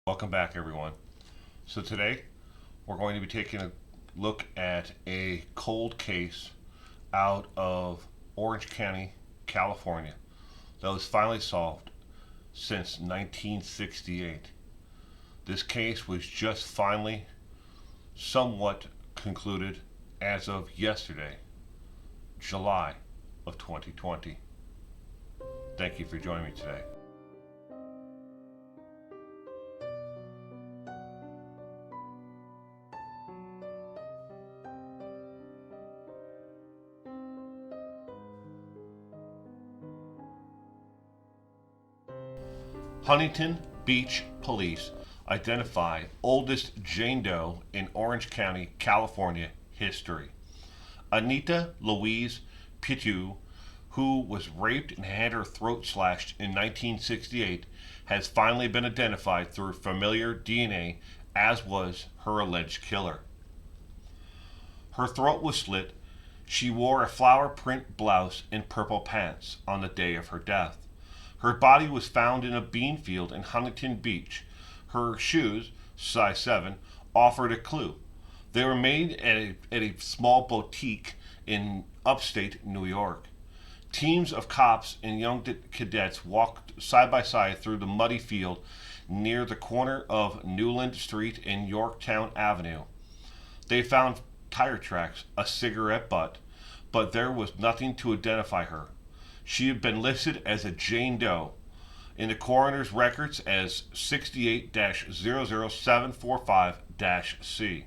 Welcome back, everyone. So, today we're going to be taking a look at a cold case out of Orange County, California, that was finally solved since 1968. This case was just finally somewhat concluded as of yesterday, July of 2020. Thank you for joining me today. Huntington Beach Police identify oldest Jane Doe in Orange County, California history. Anita Louise Piteau, who was raped and had her throat slashed in 1968, has finally been identified through familiar DNA, as was her alleged killer. Her throat was slit. She wore a flower print blouse and purple pants on the day of her death. Her body was found in a bean field in Huntington Beach. Her shoes, size 7, offered a clue. They were made at a small boutique in upstate New York. Teams of cops and young cadets walked side by side through the muddy field near the corner of Newland Street and Yorktown Avenue. They found tire tracks, a cigarette butt, but there was nothing to identify her. She had been listed as a Jane Doe in the coroner's records as 68-00745-C.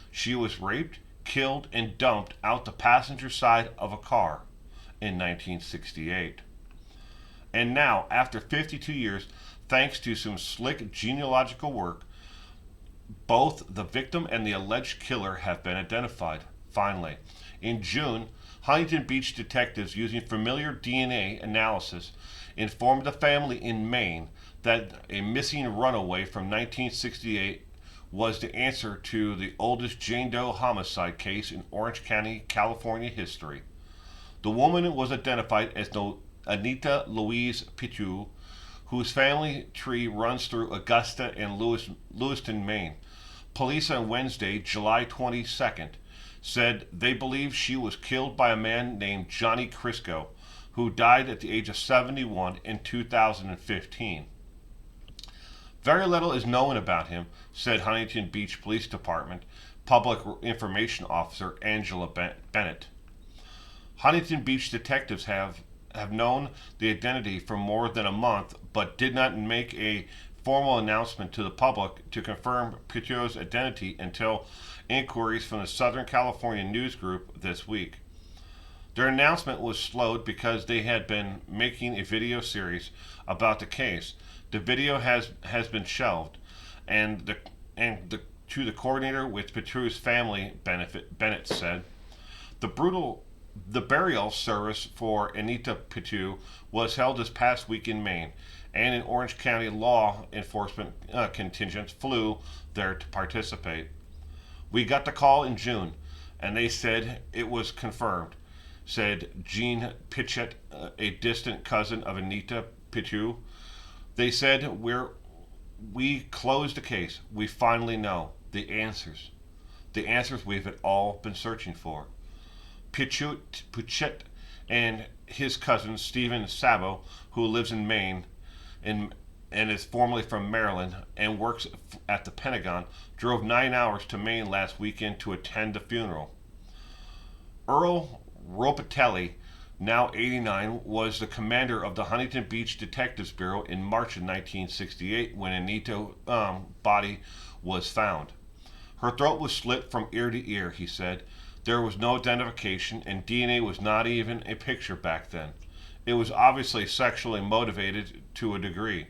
She was raped, killed, and dumped out the passenger side of a car in 1968. And now, after 52 years, thanks to some slick genealogical work, both the victim and the alleged killer have been identified, finally. In June, Huntington Beach detectives, using familiar DNA analysis, informed the family in Maine that a missing runaway from 1968 was the answer to the oldest Jane Doe homicide case in Orange County, California history. The woman was identified as Anita Louise Piteau, whose family tree runs through Augusta and Lewiston, Maine. Police on Wednesday, July 22nd, said they believe she was killed by a man named Johnny Crisco, who died at the age of 71 in 2015. Very little is known about him, said Huntington Beach Police Department Public Information Officer Angela Bennett. Huntington Beach detectives have known the identity for more than a month, but did not make a formal announcement to the public to confirm Piteau's identity until inquiries from the Southern California News Group this week. Their announcement was slowed because they had been making a video series about the case. The video has been shelved, to the coordinator with Piteau's family benefit, Bennett said. The burial service for Anita Piteau was held this past week in Maine, and an Orange County law enforcement contingent flew there to participate. We got the call in June, and they said it was confirmed, said Jean Pitchett, a distant cousin of Anita Piteau. They said, we closed the case. We finally know the answers. The answers we've all been searching for. Pitchett and his cousin Stephen Sabo, who lives in Maine and is formerly from Maryland and works at the Pentagon, drove 9 hours to Maine last weekend to attend the funeral. Earl Ropatelli, now 89, was the commander of the Huntington Beach Detectives Bureau in March of 1968 when Anita's body was found. Her throat was slit from ear to ear, he said. There was no identification, and DNA was not even a picture back then. It was obviously sexually motivated to a degree.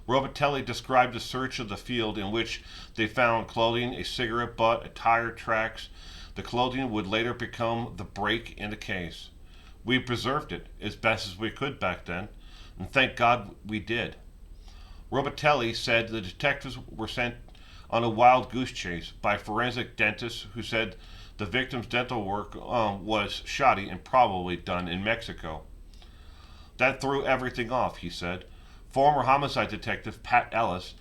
Robitelli described the search of the field in which they found clothing, a cigarette butt, tire tracks. The clothing would later become the break in the case. We preserved it as best as we could back then, and thank God we did. Robitelli said the detectives were sent on a wild goose chase by forensic dentists who said the victim's dental work was shoddy and probably done in Mexico. That threw everything off, he said. Former homicide detective Pat Ellis,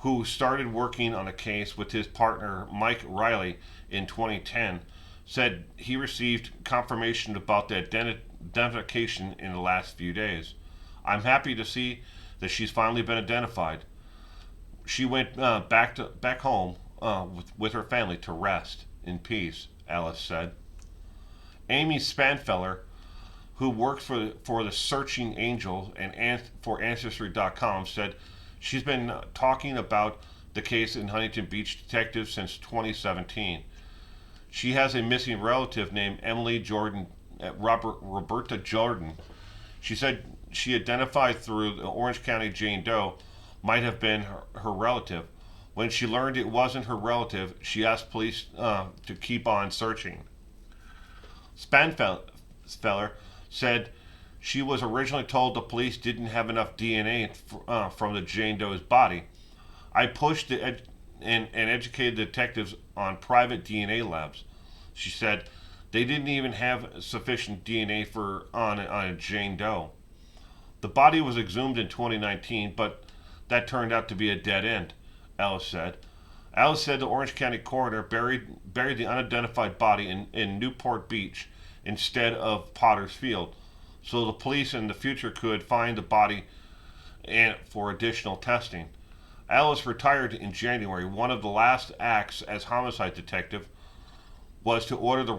who started working on the case with his partner Mike Riley in 2010, said he received confirmation about the identification in the last few days. I'm happy to see that she's finally been identified. She went back home with her family to rest in peace, Alice said. Amy Spanfeller, who works for the Searching Angel and for Ancestry.com, said she's been talking about the case in Huntington Beach detectives since 2017. She has a missing relative named Emily Jordan, Roberta Jordan. She said she identified through the Orange County Jane Doe might have been her relative. When she learned it wasn't her relative, she asked police to keep on searching. Spanfeller said she was originally told the police didn't have enough DNA from the Jane Doe's body. I pushed and educated detectives on private DNA labs. She said they didn't even have sufficient DNA on a Jane Doe. The body was exhumed in 2019, but that turned out to be a dead end, Alice said. Alice said the Orange County coroner buried the unidentified body in Newport Beach instead of Potter's Field, so the police in the future could find the body and for additional testing. Alice retired in January. One of the last acts as homicide detective was to order the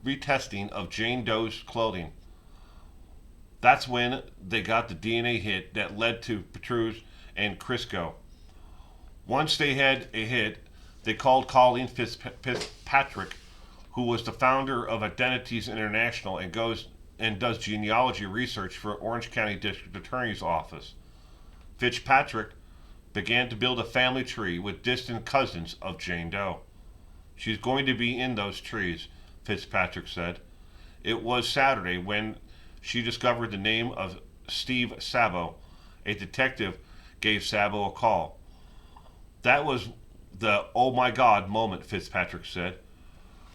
retesting of Jane Doe's clothing. That's when they got the DNA hit that led to Piteau and Crisco. Once they had a hit, they called Colleen Fitzpatrick, who was the founder of Identities International and does genealogy research for Orange County District Attorney's Office. Fitzpatrick began to build a family tree with distant cousins of Jane Doe. She's going to be in those trees, Fitzpatrick said. It was Saturday when she discovered the name of Steve Sabo. A detective gave Sabo a call. That was the oh my god moment, Fitzpatrick said.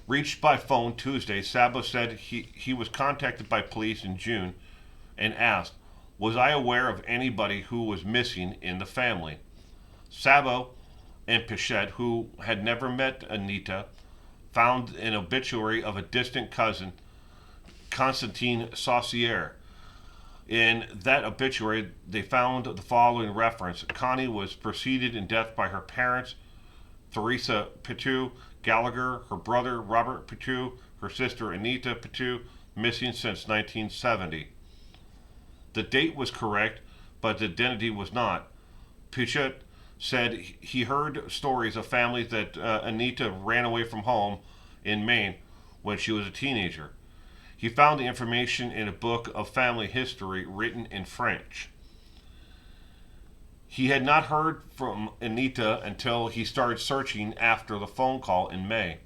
Reached by phone Tuesday, Sabo said he was contacted by police in June and asked, was I aware of anybody who was missing in the family? Sabo and Pichette, who had never met Anita, found an obituary of a distant cousin, Constantine Saucier. In that obituary, they found the following reference. Connie was preceded in death by her parents, Theresa Piteau Gallagher, her brother Robert Piteau, her sister Anita Piteau, missing since 1970. The date was correct, but the identity was not. Pichette said he heard stories of families that Anita ran away from home in Maine when she was a teenager. He found the information in a book of family history written in French. He had not heard from Anita until he started searching after the phone call in May.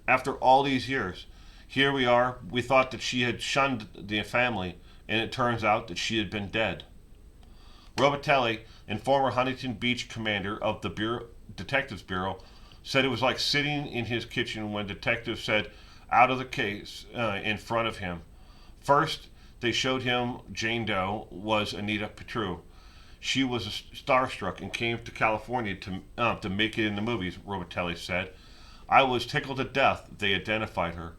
After all these years, here we are. We thought that she had shunned the family, and it turns out that she had been dead. Robitelli, and former Huntington Beach commander of the Detectives Bureau, said it was like sitting in his kitchen when detectives said out of the case in front of him. First, they showed him Jane Doe was Anita Piteau. She was starstruck and came to California to make it in the movies, Robitelli said. I was tickled to death they identified her.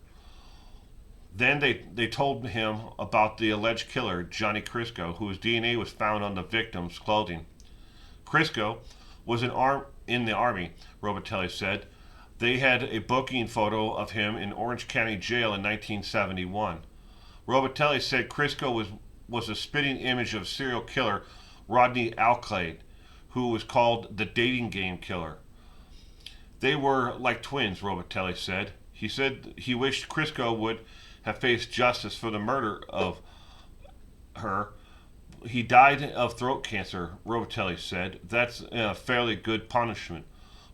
Then they told him about the alleged killer, Johnny Crisco, whose DNA was found on the victim's clothing. Crisco was in the Army, Robitelli said. They had a booking photo of him in Orange County Jail in 1971. Robitelli said Crisco was a spitting image of serial killer Rodney Alclade, who was called the dating game killer. They were like twins, Robitelli said. He said he wished Crisco would have faced justice for the murder of her. He died of throat cancer, Robitelli said. That's a fairly good punishment.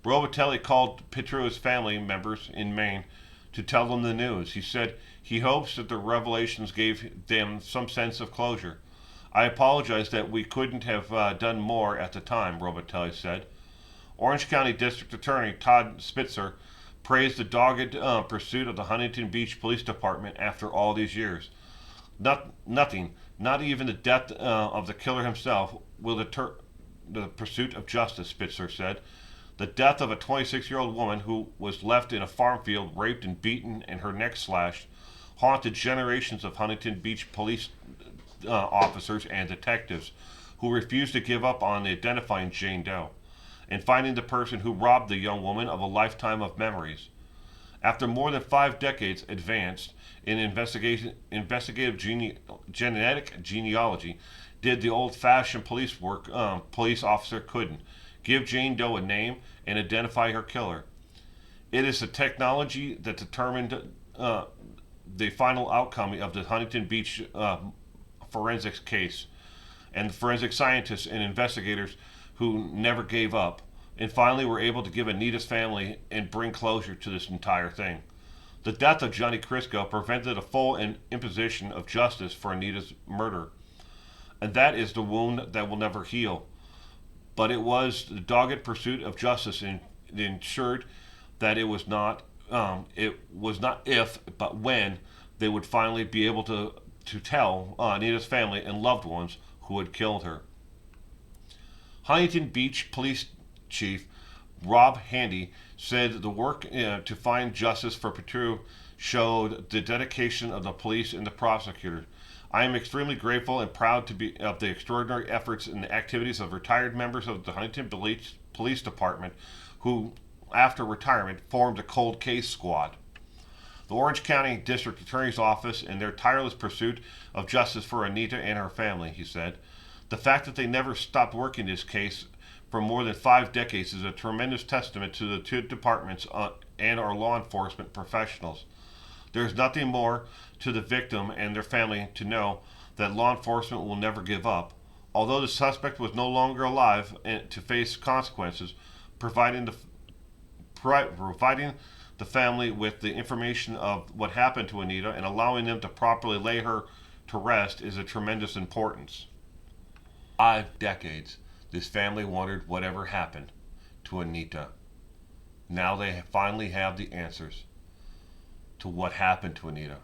Robitelli called Piteau's family members in Maine to tell them the news. He said he hopes that the revelations gave them some sense of closure. I apologize that we couldn't have done more at the time, Robitelli said. Orange County District Attorney Todd Spitzer praised the dogged pursuit of the Huntington Beach Police Department after all these years. Nothing, not even the death of the killer himself, will deter the pursuit of justice, Spitzer said. The death of a 26-year-old woman who was left in a farm field, raped and beaten, and her neck slashed, haunted generations of Huntington Beach police officers and detectives who refused to give up on identifying Jane Doe and finding the person who robbed the young woman of a lifetime of memories. After more than 5 decades advanced in investigative genetic genealogy, did the old-fashioned police work police officer couldn't give Jane Doe a name and identify her killer. It is the technology that determined the final outcome of the Huntington Beach forensics case, and the forensic scientists and investigators who never gave up and finally were able to give Anita's family and bring closure to this entire thing. The death of Johnny Crisco prevented a full imposition of justice for Anita's murder, and that is the wound that will never heal. But it was the dogged pursuit of justice and ensured that it was not if, but when they would finally be able to tell Anita's family and loved ones who had killed her. Huntington Beach Police Chief Rob Handy said the work to find justice for Piteau showed the dedication of the police and the prosecutors. I am extremely grateful and proud to be of the extraordinary efforts and the activities of retired members of the Huntington Police Department who, after retirement, formed a cold case squad. The Orange County District Attorney's Office and their tireless pursuit of justice for Anita and her family, he said. The fact that they never stopped working this case for more than 5 decades is a tremendous testament to the two departments and our law enforcement professionals. There is nothing more to the victim and their family to know that law enforcement will never give up. Although the suspect was no longer alive and to face consequences, providing the family with the information of what happened to Anita and allowing them to properly lay her to rest is of tremendous importance. 5 decades. This family wondered whatever happened to Anita. Now they finally have the answers to what happened to Anita.